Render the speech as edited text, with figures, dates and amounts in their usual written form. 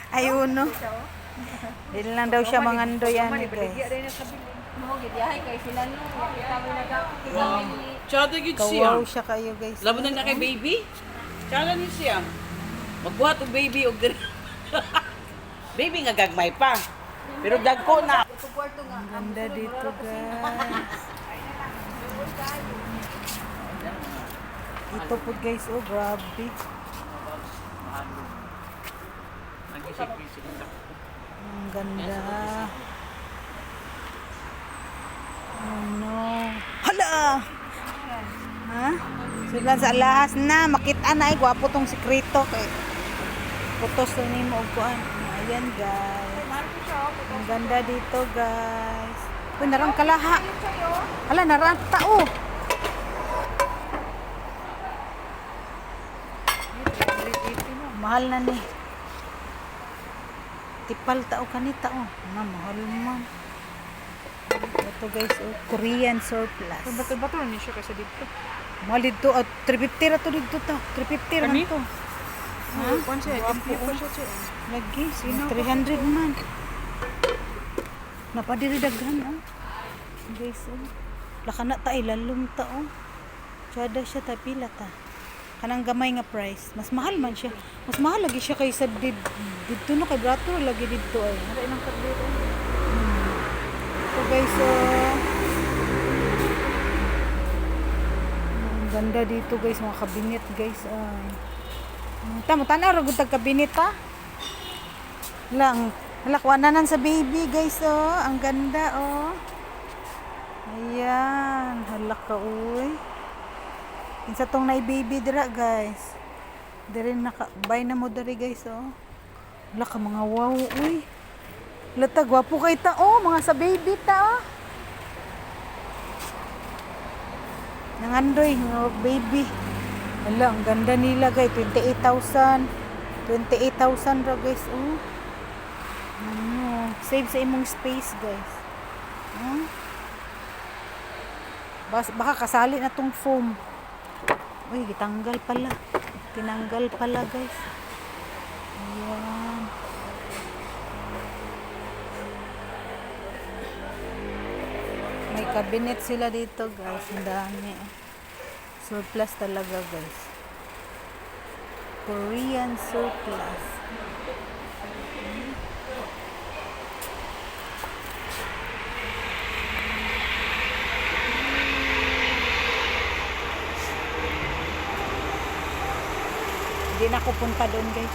Ayun, no. Dili lang daw siya mangando yan, guys. Tsada gid siya. Kawaw siya kayo, guys. Laban na kay baby. Tsada ni siya. Magbuhat og baby og baby nga gagmay pa. Pero dagko na. Ang ganda dito, guys. Ito po, guys. Oh, grabe. Ang ganda. Oh, no. Hala! Ha? Sila sa lahas na. Makita na eh. Gwapo tong sikreto. Kay putos na ni mo. Ayan, guys. Ang ganda dito, guys. Uy, narang kalaha. Hala, narang tao. Mahal na ni. Tipal tao kanita, oh. Mahal man. Ito, guys, oh. Korean surplus. Bato-bato ni siya kasi dito. Mahal dito. 350 na to dito ta. 350 naman to. Ha? Kung siya, MP pa siya siya. Lagi, 300 man. Napadiri daghan, oh. Guys, oh. Laka na ta, ilalong ta, oh. Tsada siya ta, pila ta. Kanang gamay nga price. Mas mahal man siya. Mas mahal lagi siya kaysa dito no, kay Brato lagi dito ay. Nara inang kadlito. So guys, oh. Ang ganda dito, guys, mga kabinet, guys. Ay. Tamo tanaw ra gud tag kabinet pa. Lang, halakwanan sa baby, guys, oh. Ang ganda, oh. Ayan, halak ka, uy. Kinsa tong nay baby dira, guys. Diri naka-buy na mo diri, guys, oh. Wala ka mga wow, uy. Lata, gwapo kay ta, oh. Mga sa baby ta, oh. Nangandoy, mga baby. Wala, ang ganda nila, guys. 28,000. 28,000 ra, guys, oh. Ano, save sa imong space, guys. Oh. Baka kasali na tong foam. Uy, gitanggal pala. Tinanggal pala, guys. Ayan. May cabinet sila dito, guys. Ang dami. Surplus talaga, guys. Korean surplus. Hindi na ako punta doon, guys.